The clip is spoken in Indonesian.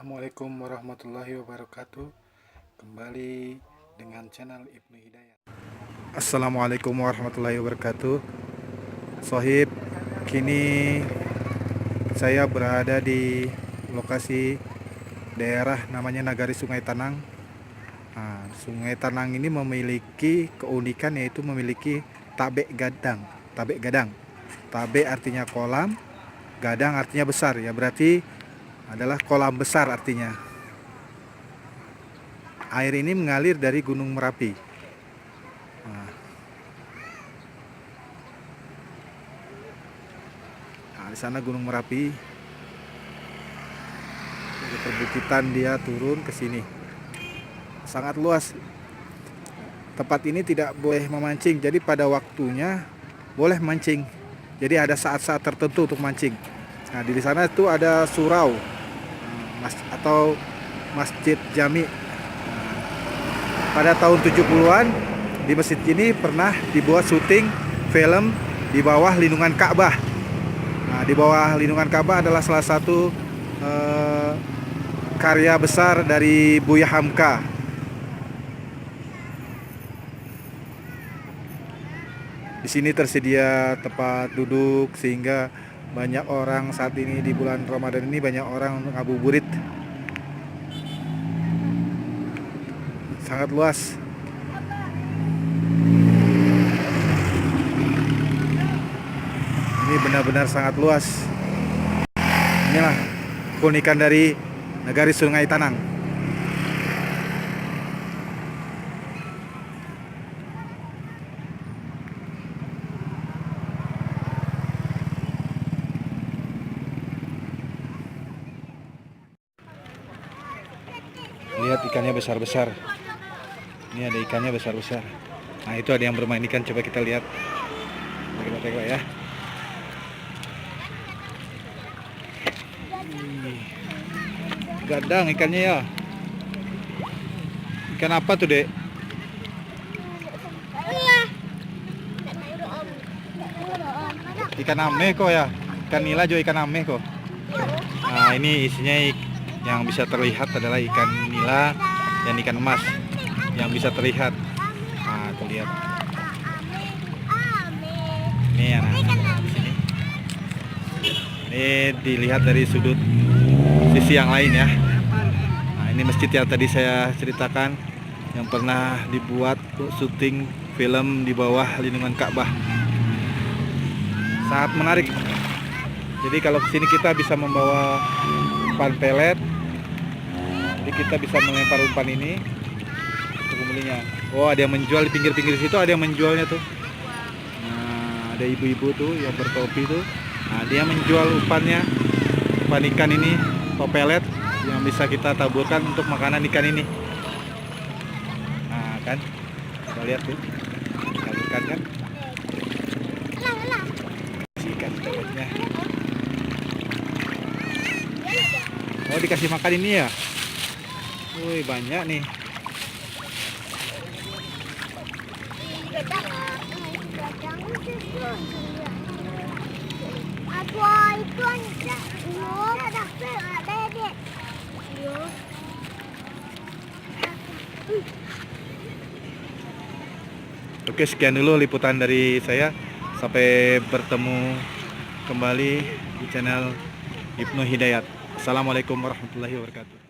Assalamualaikum warahmatullahi wabarakatuh. Kembali dengan channel Ibnu Hidayat. Assalamualaikum warahmatullahi wabarakatuh. Sohib, kini saya berada di lokasi daerah namanya Nagari Sungai Tanang. Sungai Tanang ini memiliki keunikan, yaitu memiliki tabek gadang. Tabek artinya kolam, gadang artinya besar, ya berarti adalah kolam besar artinya. Air ini mengalir dari Gunung Merapi. Di sana Gunung Merapi, dari perbukitan dia turun ke sini. Sangat luas. Tempat ini tidak boleh memancing, jadi pada waktunya boleh mancing. Jadi ada saat-saat tertentu untuk mancing. Nah, di sana itu ada surau atau Masjid Jami. Pada tahun 70-an di masjid ini pernah dibuat syuting film di bawah lindungan Ka'bah. Nah, di bawah lindungan Ka'bah adalah salah satu karya besar dari Buya Hamka. Di sini tersedia tempat duduk sehingga banyak orang saat ini di bulan Ramadan ini, banyak orang ngabuburit. Sangat luas. Ini benar-benar sangat luas. Inilah keunikan dari Nagari Sungai Tanang. Lihat ikannya besar-besar. Ini ada ikannya besar-besar. Nah, itu ada yang bermain ikan. Coba kita lihat. Kita tengok ya. Gadang ikannya ya. Ikan apa tuh, Dek? Ikan ameh kok ya. Ikan nila juga ikan ameh kok. Nah, ini isinya yang bisa terlihat adalah ikan nila dan ikan emas yang bisa terlihat. Nah, tuh lihat. Ini anak-anak di sini. Ini dilihat dari sudut sisi yang lain ya. Nah, ini masjid yang tadi saya ceritakan yang pernah dibuat syuting film di bawah lindungan Ka'bah. Sangat menarik. Jadi kalau kesini kita bisa membawa umpan pelet. Jadi kita bisa melempar umpan ini untuk membelinya. Oh, ada yang menjual di pinggir-pinggir situ, ada yang menjualnya tuh. Nah, ada ibu-ibu tuh yang bertopi tuh. Nah, dia menjual umpannya, umpan ikan ini, atau pelet yang bisa kita taburkan untuk makanan ikan ini. Nah, kan, kita lihat tuh, taburkan kan. Ikan peletnya. Oh, dikasih makan ini ya. Wih, banyak nih. Oke, sekian dulu liputan dari saya. Sampai bertemu kembali di channel Ibnu Hidayat. Assalamualaikum warahmatullahi wabarakatuh.